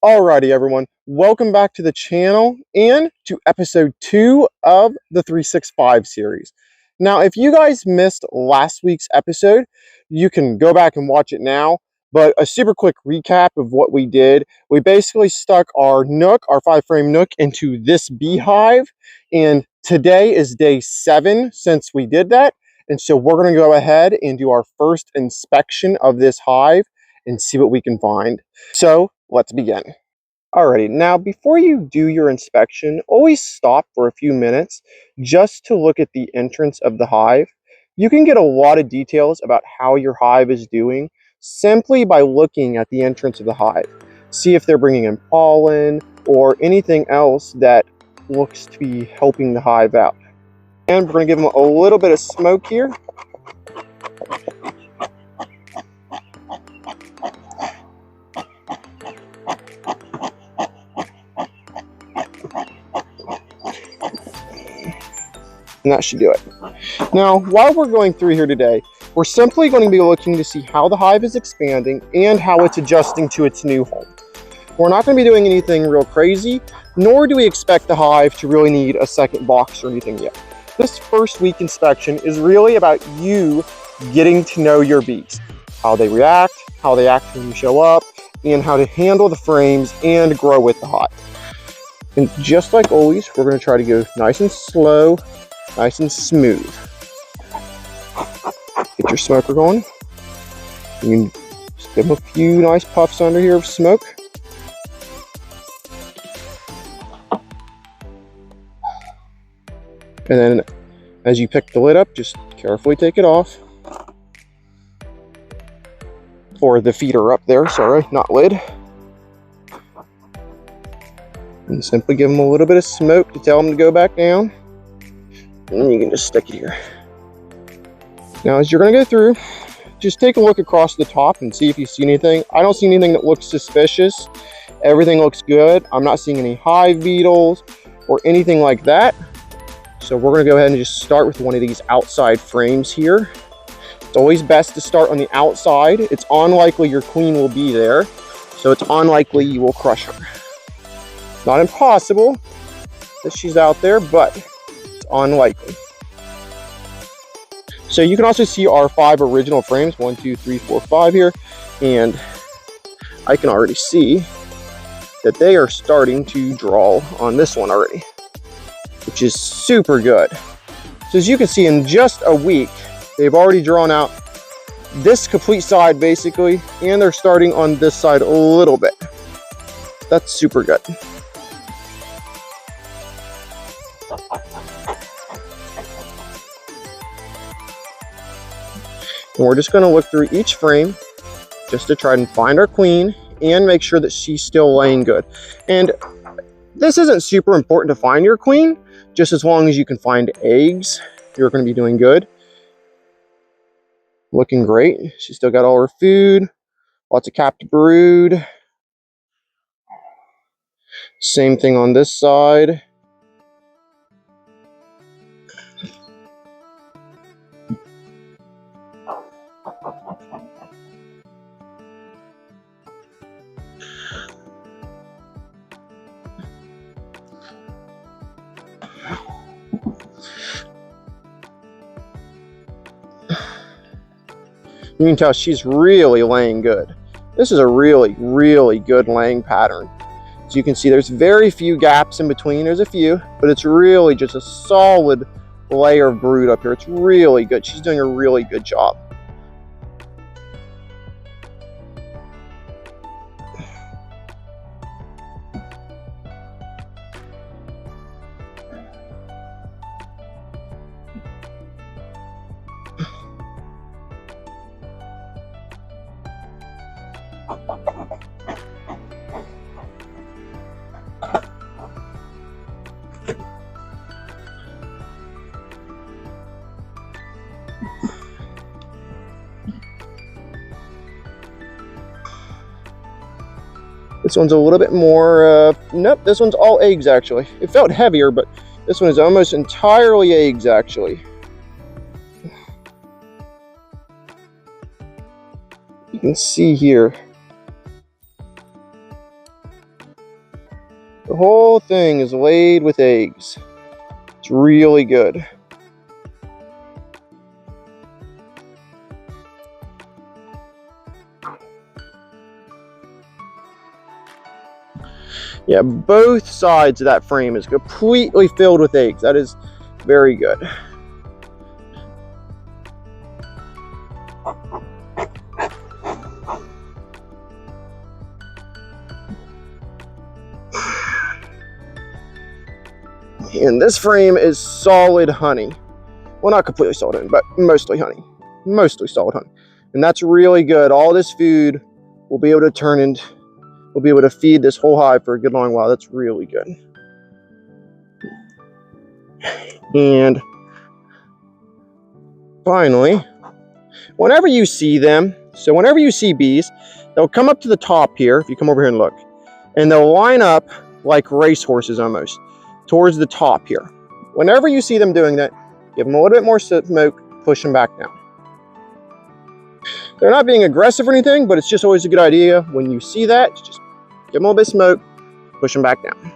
Alrighty, everyone, welcome back to the channel and to episode 2 of the 365 series. Now, if you guys missed last week's episode, you can go back and watch it now, but a super quick recap of what we did. We basically stuck our nook, our 5-frame nook, into this beehive, and today is day 7 since we did that, and so we're going to go ahead and do our first inspection of this hive and see what we can find. So, let's begin. Alrighty, now before you do your inspection, always stop for a few minutes just to look at the entrance of the hive. You can get a lot of details about how your hive is doing simply by looking at the entrance of the hive. See if they're bringing in pollen or anything else that looks to be helping the hive out. And we're going to give them a little bit of smoke here. And that should do it. Now, while we're going through here today, we're simply going to be looking to see how the hive is expanding and how it's adjusting to its new home. We're not going to be doing anything real crazy, nor do we expect the hive to really need a second box or anything yet. This first week inspection is really about you getting to know your bees, how they react, how they act when you show up, and how to handle the frames and grow with the hive. And just like always, we're going to try to go nice and slow, nice and smooth. Get your smoker going. You can just give them a few nice puffs under here of smoke. And then as you pick the lid up, just carefully take it off. Or the feeder up there, sorry, not lid. And simply give them a little bit of smoke to tell them to go back down. And then you can just stick it here. Now, as you're going to go through, just take a look across the top and see if you see anything. I don't see anything that looks suspicious. Everything looks good. I'm not seeing any hive beetles or anything like that. So we're going to go ahead and just start with one of these outside frames here. It's always best to start on the outside. It's unlikely your queen will be there, so it's unlikely you will crush her. Not impossible that she's out there, but it's unlikely. So you can also see our 5 original frames, 1, 2, 3, 4, 5 here, and I can already see that they are starting to draw on this one already, which is super good. So as you can see, in just a week, they've already drawn out this complete side basically, and they're starting on this side a little bit. That's super good. And we're just going to look through each frame just to try and find our queen and make sure that she's still laying good. And this isn't super important to find your queen, just as long as you can find eggs, you're going to be doing good. Looking great. She's still got all her food, lots of capped brood. Same thing on this side. You can tell she's really laying good. This is a really, really good laying pattern. As you can see, there's very few gaps in between. There's a few, but it's really just a solid layer of brood up here. It's really good. She's doing a really good job. This one's a little bit more, nope, this one's all eggs actually. It felt heavier, but this one is almost entirely eggs actually. You can see here The whole thing is laid with eggs. It's really good. Yeah, both sides of that frame is completely filled with eggs. That is very good. And this frame is solid honey. Well, not completely solid honey, but mostly honey. Mostly solid honey. And that's really good. All this food will be able to turn into, we'll be able to feed this whole hive for a good long while. That's really good. And finally, whenever you see them, so whenever you see bees, they'll come up to the top here, if you come over here and look, and they'll line up like racehorses almost, towards the top here. Whenever you see them doing that, give them a little bit more smoke, push them back down. They're not being aggressive or anything, but it's just always a good idea when you see that, just give them a little bit of smoke, push them back down.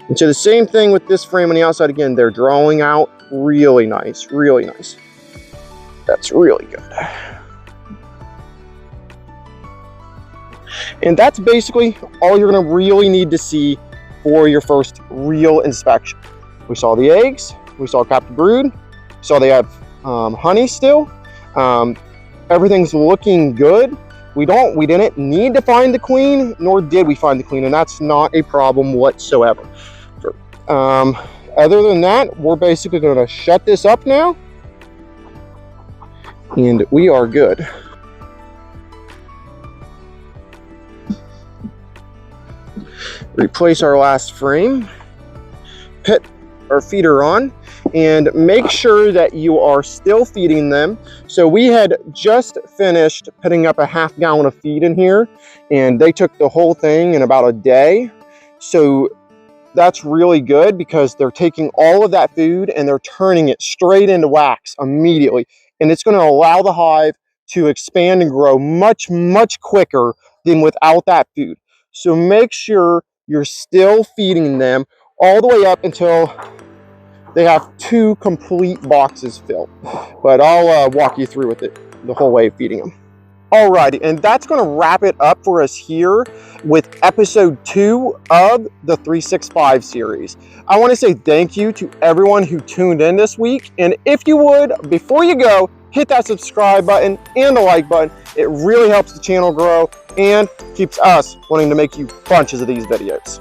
And so the same thing with this frame on the outside. Again, they're drawing out really nice, really nice. That's really good. And that's basically all you're gonna really need to see for your first real inspection. We saw the eggs, we saw captive brood, we saw they have honey still. Everything's looking good. We didn't need to find the queen, nor did we find the queen, and that's not a problem whatsoever. Other than that, we're basically gonna shut this up now, and we are good. Replace our last frame, put our feeder on, and make sure that you are still feeding them. So we had just finished putting up a half gallon of feed in here, and they took the whole thing in about a day. So that's really good because they're taking all of that food and they're turning it straight into wax immediately. And it's going to allow the hive to expand and grow much, much quicker than without that food. So make sure you're still feeding them all the way up until they have 2 complete boxes filled. But I'll walk you through with it the whole way feeding them. Alrighty, and that's going to wrap it up for us here with episode 2 of the 365 series. I want to say thank you to everyone who tuned in this week. And if you would, before you go, hit that subscribe button and the like button. It really helps the channel grow and keeps us wanting to make you bunches of these videos.